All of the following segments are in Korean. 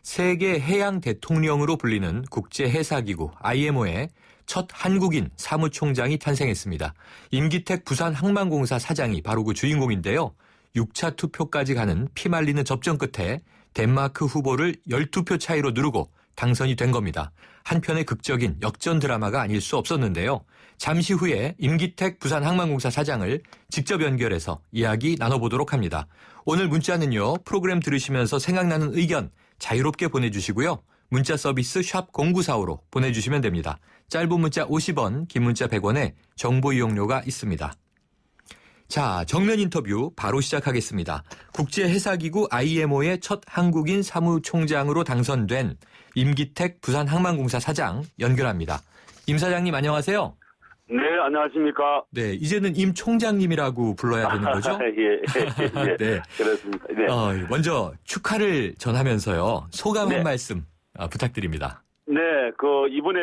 세계 해양 대통령으로 불리는 국제해사기구 IMO의 첫 한국인 사무총장이 탄생했습니다. 임기택 부산항만공사 사장이 바로 그 주인공인데요. 6차 투표까지 가는 피말리는 접전 끝에 덴마크 후보를 12표 차이로 누르고 당선이 된 겁니다. 한편의 극적인 역전 드라마가 아닐 수 없었는데요. 잠시 후에 임기택 부산항만공사 사장을 직접 연결해서 이야기 나눠보도록 합니다. 오늘 문자는요. 프로그램 들으시면서 생각나는 의견 자유롭게 보내주시고요. 문자 서비스 샵 0945로 보내주시면 됩니다. 짧은 문자 50원, 긴 문자 100원에 정보 이용료가 있습니다. 자, 정면 인터뷰 바로 시작하겠습니다. 국제해사기구 IMO의 첫 한국인 사무총장으로 당선된 임기택 부산항만공사 사장 연결합니다. 임 사장님 안녕하세요. 네, 안녕하십니까. 네, 이제는 임 총장님이라고 불러야 되는 거죠? 예, 네. 그렇습니다. 네. 먼저 축하를 전하면서요. 소감 한 네. 말씀 부탁드립니다. 네, 이번에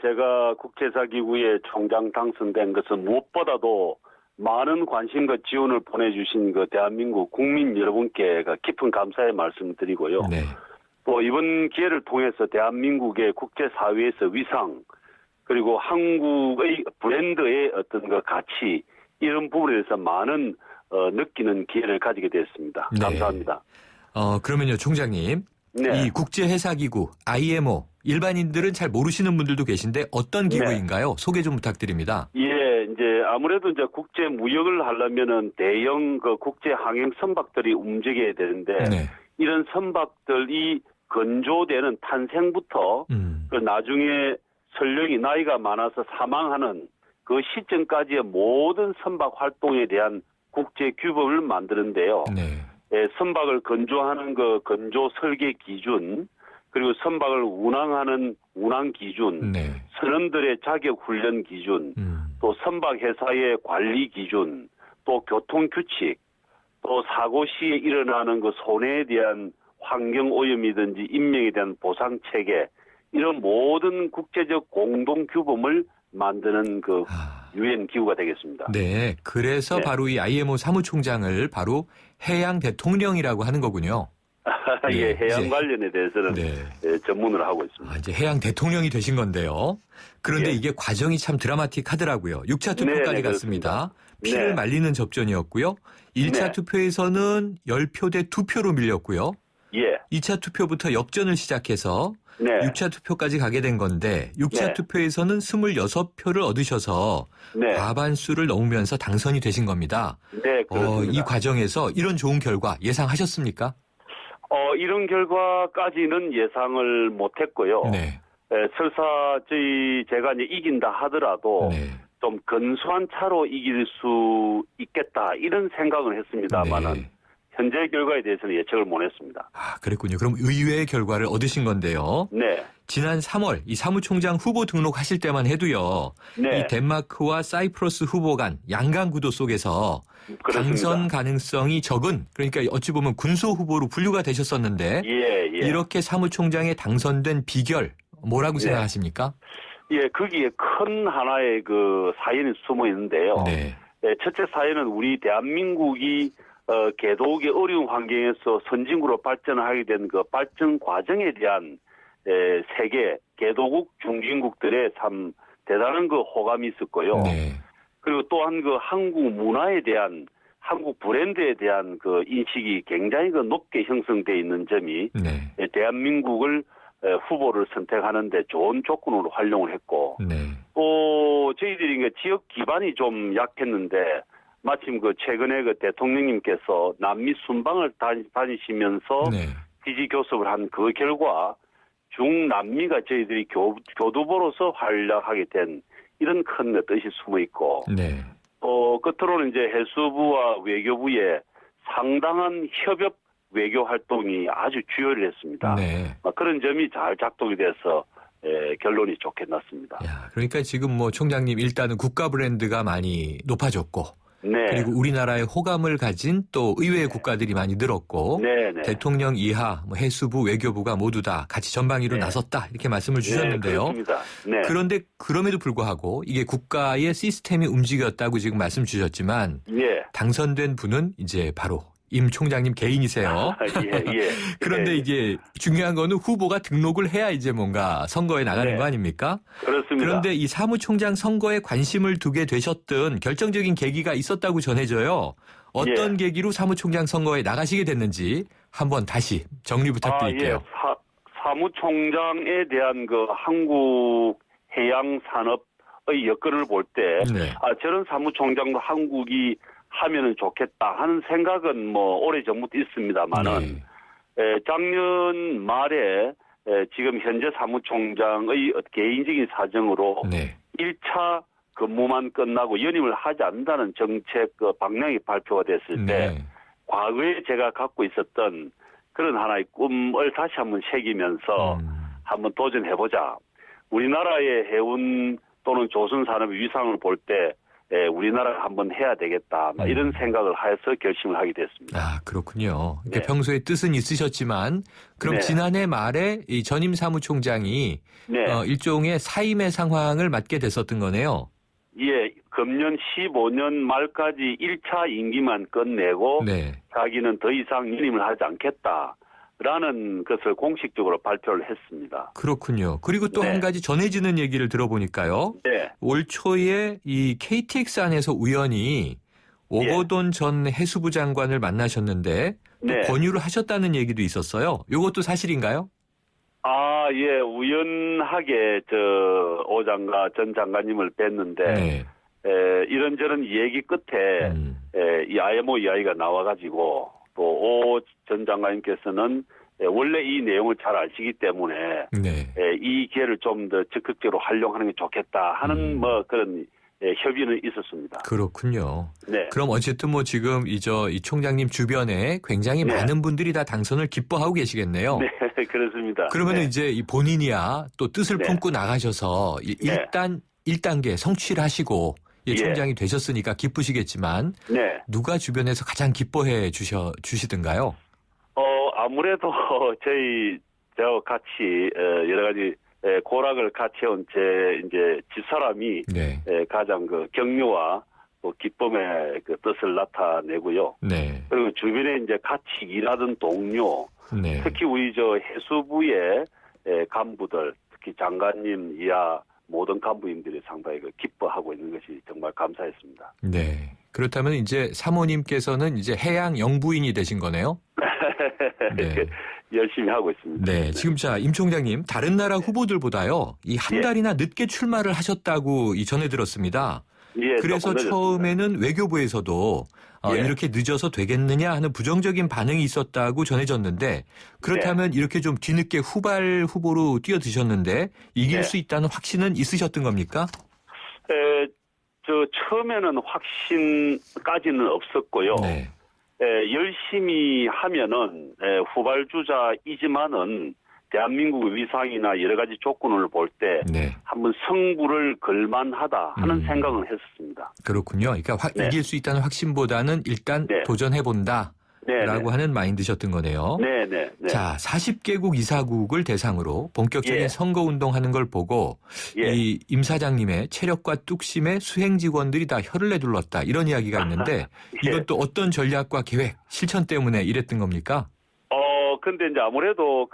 제가 국제사기구의 총장 당선된 것은 무엇보다도 많은 관심과 지원을 보내주신 대한민국 국민 여러분께 깊은 감사의 말씀을 드리고요. 네. 또 이번 기회를 통해서 대한민국의 국제사회에서 위상, 그리고 한국의 브랜드의 어떤 가치, 이런 부분에 대해서 많은 느끼는 기회를 가지게 되었습니다. 네. 감사합니다. 그러면요, 총장님. 네. 이 국제해사기구 IMO 일반인들은 잘 모르시는 분들도 계신데 어떤 기구인가요? 소개 좀 부탁드립니다. 예, 아무래도 국제 무역을 하려면은 대형 국제 항행 선박들이 움직여야 되는데 네. 이런 선박들이 건조되는 탄생부터 나중에 설령이 나이가 많아서 사망하는 그 시점까지의 모든 선박 활동에 대한 국제 규범을 만드는데요. 네. 선박을 건조하는 건조 설계 기준, 그리고 선박을 운항하는 운항 기준, 네. 선원들의 자격 훈련 기준, 또 선박 회사의 관리 기준, 또 교통 규칙, 또 사고 시에 일어나는 손해에 대한 환경 오염이든지 인명에 대한 보상 체계, 이런 모든 국제적 공동 규범을 만드는 유엔 기구가 되겠습니다. 네. 그래서 네. 바로 이 IMO 사무총장을 바로 해양 대통령이라고 하는 거군요. 예, 네, 해양 이제, 관련에 대해서는 네. 전문을 하고 있습니다. 이제 해양 대통령이 되신 건데요. 그런데 예. 이게 과정이 참 드라마틱하더라고요. 6차 투표까지 네, 갔습니다. 그렇습니다. 피를 네. 말리는 접전이었고요. 1차 네. 투표에서는 10표 대 2표로 밀렸고요. 예. 2차 투표부터 역전을 시작해서 네. 6차 투표까지 가게 된 건데 6차 네. 투표에서는 26표를 얻으셔서 네. 과반수를 넘으면서 당선이 되신 겁니다. 네, 그렇습니다. 이 과정에서 이런 좋은 결과 예상하셨습니까? 이런 결과까지는 예상을 못했고요. 네. 설사 제가 이긴다 하더라도 네. 좀 근소한 차로 이길 수 있겠다 이런 생각을 했습니다만은 네. 현재 결과에 대해서는 예측을 못했습니다. 그랬군요. 그럼 의외의 결과를 얻으신 건데요. 네. 지난 3월 이 사무총장 후보 등록하실 때만 해도요. 네. 이 덴마크와 사이프러스 후보 간 양강 구도 속에서 그렇습니다. 당선 가능성이 적은, 그러니까 어찌 보면 군소 후보로 분류가 되셨었는데 예. 이렇게 사무총장에 당선된 비결 뭐라고 네. 생각하십니까? 예, 거기에 큰 하나의 사연이 숨어 있는데요. 네. 첫째 사연은 우리 대한민국이 개도국의 어려운 환경에서 선진국으로 발전하게 된 발전 과정에 대한 세계 개도국 중진국들의 참 대단한 호감이 있었고요. 네. 그리고 또한 한국 문화에 대한 한국 브랜드에 대한 인식이 굉장히 높게 형성되어 있는 점이 네. 대한민국을 후보를 선택하는데 좋은 조건으로 활용을 했고 네. 또 저희들이 지역 기반이 좀 약했는데 마침 최근에 대통령님께서 남미 순방을 다니시면서 네. 지지 교섭을 한 그 결과 중남미가 저희들이 교두보로서 활약하게 된 이런 큰 뜻이 숨어 있고 네. 끝으로는 해수부와 외교부의 상당한 협업 외교 활동이 아주 주요를 했습니다. 네. 그런 점이 잘 작동이 돼서 결론이 좋게 났습니다. 그러니까 지금 총장님 일단은 국가 브랜드가 많이 높아졌고 네. 그리고 우리나라의 호감을 가진 또 의외의 국가들이 많이 늘었고 네. 대통령 이하 해수부 외교부가 모두 다 같이 전방위로 나섰다 이렇게 말씀을 주셨는데요. 네, 그렇습니다. 네. 그런데 그럼에도 불구하고 이게 국가의 시스템이 움직였다고 지금 말씀 주셨지만 예. 당선된 분은 이제 바로 임 총장님 개인이세요. 예. 그런데 예. 이게 중요한 거는 후보가 등록을 해야 이제 뭔가 선거에 나가는 네. 거 아닙니까? 그렇습니다. 그런데 이 사무총장 선거에 관심을 두게 되셨던 결정적인 계기가 있었다고 전해져요. 어떤 계기로 사무총장 선거에 나가시게 됐는지 한번 다시 정리 부탁드릴게요. 사무총장에 대한 그 한국 해양 산업의 여건을 볼 때, 네. 저런 사무총장도 한국이 하면은 좋겠다 하는 생각은 뭐 오래 전부터 있습니다만은, 작년 말에 지금 현재 사무총장의 개인적인 사정으로 네. 1차 근무만 끝나고 연임을 하지 않는다는 정책 그 방향이 발표가 됐을 때, 네. 과거에 제가 갖고 있었던 그런 하나의 꿈을 다시 한번 새기면서 한번 도전해보자. 우리나라의 해운 또는 조선산업의 위상을 볼 때 우리나라가 한번 해야 되겠다. 이런 생각을 해서 결심을 하게 됐습니다. 아, 그렇군요. 그러니까 네. 평소에 뜻은 있으셨지만 그럼 네. 지난해 말에 이 전임 사무총장이 네. 일종의 사임의 상황을 맞게 됐었던 거네요. 예, 금년 15년 말까지 1차 임기만 끝내고 네. 자기는 더 이상 연임을 하지 않겠다라는 것을 공식적으로 발표를 했습니다. 그렇군요. 그리고 또 한 네. 가지 전해지는 얘기를 들어보니까요. 네. 올 초에 이 KTX 안에서 우연히 오거돈 전 해수부 장관을 만나셨는데 또 네. 권유를 하셨다는 얘기도 있었어요. 이것도 사실인가요? 예, 우연하게 오 장관, 전 장관님을 뵀는데, 네. 이런저런 얘기 끝에, 이 IMO 이야기가 나와가지고, 또 오 전 장관님께서는 원래 이 내용을 잘 아시기 때문에, 네. 이 기회를 좀 더 적극적으로 활용하는 게 좋겠다 하는 뭐 그런 협의는 있었습니다. 그렇군요. 네. 그럼 어쨌든 뭐 지금 이 총장님 주변에 굉장히 네. 많은 분들이 다 당선을 기뻐하고 계시겠네요. 네, 그렇습니다. 그러면 네. 이제 이 본인이야 또 뜻을 네. 품고 나가셔서 일단 1단계 성취를 하시고 예. 총장이 되셨으니까 기쁘시겠지만 네. 누가 주변에서 가장 기뻐해 주시던가요? 아무래도 저와 같이 여러 가지 고락을 같이 온 제 이제 집사람이 네. 가장 그 격려와 또 기쁨의 그 뜻을 나타내고요. 네. 그리고 주변에 이제 같이 일하던 동료, 네. 특히 우리 해수부의 간부들, 특히 장관님 이하 모든 간부님들이 상당히 기뻐하고 있는 것이 정말 감사했습니다. 네. 그렇다면 이제 사모님께서는 이제 해양 영부인이 되신 거네요? 네. 열심히 하고 있습니다. 네. 지금 임 총장님, 다른 나라 후보들보다요, 이 한 달이나 늦게 출마를 하셨다고 전해 들었습니다. 예, 그래서 처음에는 외교부에서도 이렇게 늦어서 되겠느냐 하는 부정적인 반응이 있었다고 전해졌는데 그렇다면 이렇게 좀 뒤늦게 후발 후보로 뛰어드셨는데 이길 수 있다는 확신은 있으셨던 겁니까? 처음에는 확신까지는 없었고요. 네. 열심히 하면은 후발주자이지만은 대한민국의 위상이나 여러 가지 조건을 볼 때 네. 한번 승부를 걸만하다 하는 생각은 했었습니다. 그렇군요. 그러니까 이길 수 있다는 확신보다는 일단 도전해본다. 라고 하는 마인드셨던 거네요. 네. 자, 40개국 이사국을 대상으로 본격적인 선거운동하는 걸 보고 이 임 사장님의 체력과 뚝심에 수행 직원들이 다 혀를 내둘렀다. 이런 이야기가 있는데 이건 또 어떤 전략과 계획, 실천 때문에 이랬던 겁니까? 근데 이제 아무래도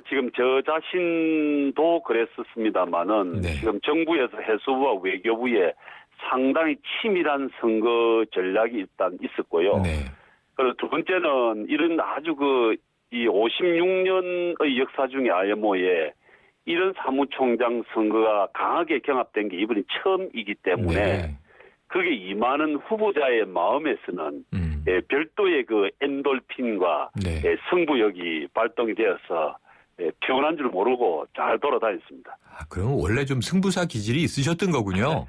지금 저 자신도 그랬었습니다만은 지금 정부에서 해수부와 외교부에 상당히 치밀한 선거 전략이 일단 있었고요. 네. 그리고 두 번째는 이런 아주 이 56년의 역사 중에 IMO에 이런 사무총장 선거가 강하게 경합된 게 이번이 처음이기 때문에 그게 임하는 후보자의 마음에서는 별도의 엔돌핀과 승부욕이 발동이 되어서 피곤한 줄 모르고 잘 돌아다녔습니다. 그럼 원래 좀 승부사 기질이 있으셨던 거군요.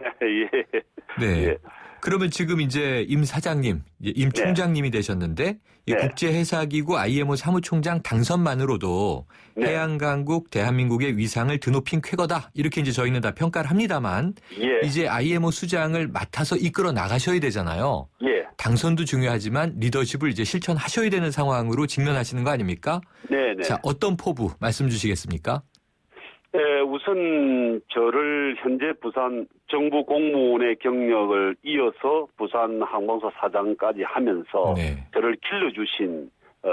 네. 그러면 지금 이제 임 사장님, 임 총장님이 되셨는데 국제해사기구 IMO 사무총장 당선만으로도 해양강국 대한민국의 위상을 드높인 쾌거다. 이렇게 이제 저희는 다 평가를 합니다만 이제 IMO 수장을 맡아서 이끌어 나가셔야 되잖아요. 당선도 중요하지만 리더십을 이제 실천하셔야 되는 상황으로 직면하시는 거 아닙니까? 네. 자, 어떤 포부 말씀 주시겠습니까? 우선 저를 현재 부산 정부 공무원의 경력을 이어서 부산 항공사 사장까지 하면서 네. 저를 길러주신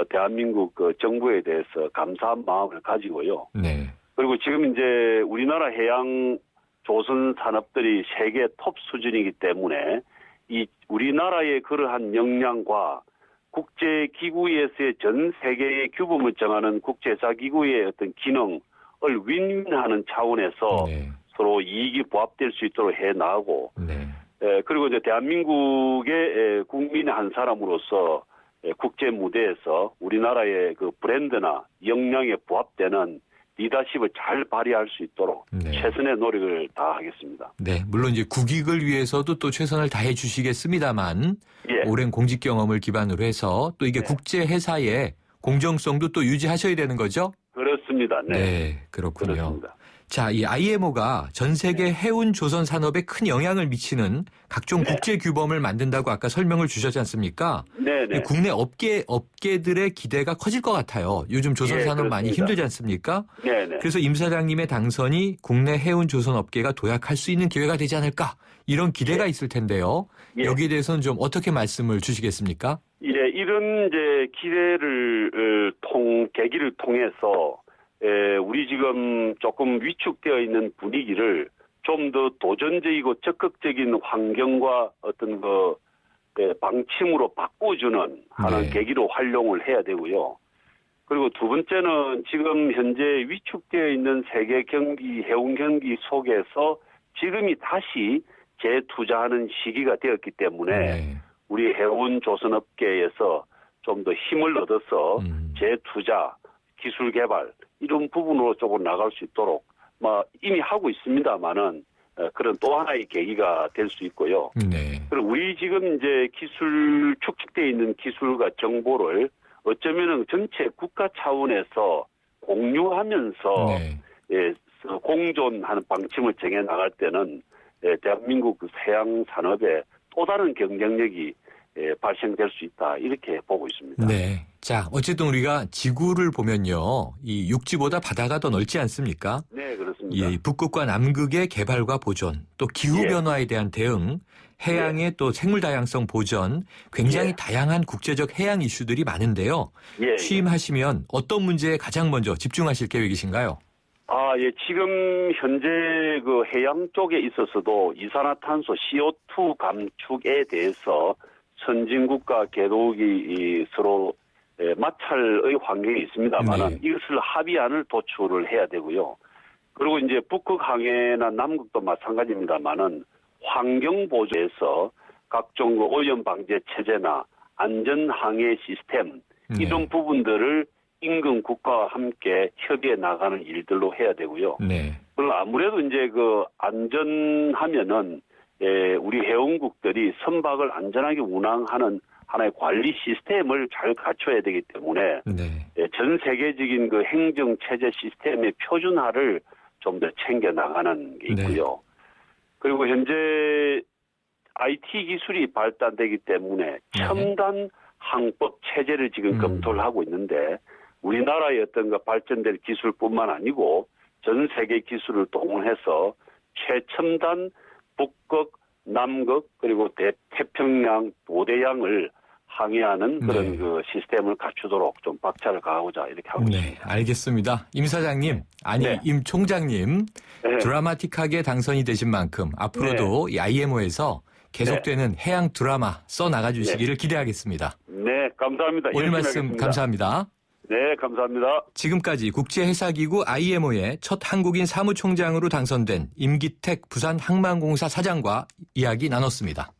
대한민국 그 정부에 대해서 감사한 마음을 가지고요. 네. 그리고 지금 이제 우리나라 해양 조선 산업들이 세계 톱 수준이기 때문에 이 우리나라의 그러한 역량과 국제기구에서의 전 세계의 규범을 정하는 국제사기구의 어떤 기능을 윈윈하는 차원에서 네. 서로 이익이 부합될 수 있도록 해 나가고, 네. 그리고 이제 대한민국의 국민의 한 사람으로서 국제 무대에서 우리나라의 그 브랜드나 역량에 부합되는 리더십을 잘 발휘할 수 있도록 네. 최선의 노력을 다하겠습니다. 네, 물론 이제 국익을 위해서도 또 최선을 다해 주시겠습니다만 예. 오랜 공직 경험을 기반으로 해서 또 이게 네. 국제 회사의 공정성도 또 유지하셔야 되는 거죠? 그렇습니다. 네. 네, 그렇군요. 그렇습니다. 자, 이 IMO가 전 세계 해운 조선 산업에 큰 영향을 미치는 각종 네. 국제 규범을 만든다고 아까 설명을 주셨지 않습니까? 네네. 국내 업계들의 기대가 커질 것 같아요. 요즘 조선 예, 산업 많이 그렇습니다. 힘들지 않습니까? 네네. 그래서 임 사장님의 당선이 국내 해운 조선 업계가 도약할 수 있는 기회가 되지 않을까 이런 기대가 있을 텐데요. 예. 여기에 대해서는 좀 어떻게 말씀을 주시겠습니까? 예, 이런 이제 기회를 계기를 통해서 우리 지금 조금 위축되어 있는 분위기를 좀 더 도전적이고 적극적인 환경과 어떤 그 방침으로 바꿔주는 하는 네. 계기로 활용을 해야 되고요. 그리고 두 번째는 지금 현재 위축되어 있는 세계 경기, 해운 경기 속에서 지금이 다시 재투자하는 시기가 되었기 때문에 네. 우리 해운 조선업계에서 좀 더 힘을 얻어서 재투자, 기술 개발 이런 부분으로 조금 나갈 수 있도록 이미 하고 있습니다만은 그런 또 하나의 계기가 될 수 있고요. 네. 그리고 우리 지금 이제 기술 축적되어 있는 기술과 정보를 어쩌면은 전체 국가 차원에서 공유하면서 네. 공존하는 방침을 정해 나갈 때는 대한민국 그 해양 산업에 또 다른 경쟁력이 발생될 수 있다 이렇게 보고 있습니다. 네. 자, 어쨌든 우리가 지구를 보면요, 이 육지보다 바다가 더 넓지 않습니까? 네, 그렇습니다. 예, 북극과 남극의 개발과 보존, 또 기후 예. 변화에 대한 대응, 해양의 또 생물 다양성 보전, 굉장히 예. 다양한 국제적 해양 이슈들이 많은데요. 예. 취임하시면 어떤 문제에 가장 먼저 집중하실 계획이신가요? 예, 지금 현재 그 해양 쪽에 있어서도 이산화탄소 CO2 감축에 대해서 선진국과 개도국이 서로 마찰의 환경이 있습니다만은 네. 이것을 합의안을 도출을 해야 되고요. 그리고 이제 북극 항해나 남극도 마찬가지입니다만은 환경 보조에서 각종 그 오염 방제 체제나 안전 항해 시스템 이런 부분들을 인근 국가와 함께 협의해 나가는 일들로 해야 되고요. 네. 그리고 아무래도 이제 그 안전하면은 우리 해운국들이 선박을 안전하게 운항하는 하나의 관리 시스템을 잘 갖춰야 되기 때문에 네. 전 세계적인 그 행정 체제 시스템의 표준화를 좀 더 챙겨 나가는 게 있고요. 그리고 현재 IT 기술이 발달되기 때문에 첨단 항법 체제를 지금 검토를 하고 있는데 우리나라의 어떤 그 발전될 기술뿐만 아니고 전 세계 기술을 동원해서 최첨단 북극, 남극 그리고 태평양, 도대양을 항해하는 그런 그 시스템을 갖추도록 좀 박차를 가하고자 이렇게 하고 네, 있습니다. 알겠습니다. 임 사장님, 아니 네. 임 총장님 네. 드라마틱하게 당선이 되신 만큼 앞으로도 이 IMO에서 계속되는 해양 드라마 써 나가주시기를 기대하겠습니다. 네, 감사합니다. 오늘 열심히 말씀 하겠습니다. 감사합니다. 네, 감사합니다. 지금까지 국제해사기구 IMO의 첫 한국인 사무총장으로 당선된 임기택 부산항만공사 사장과 이야기 나눴습니다.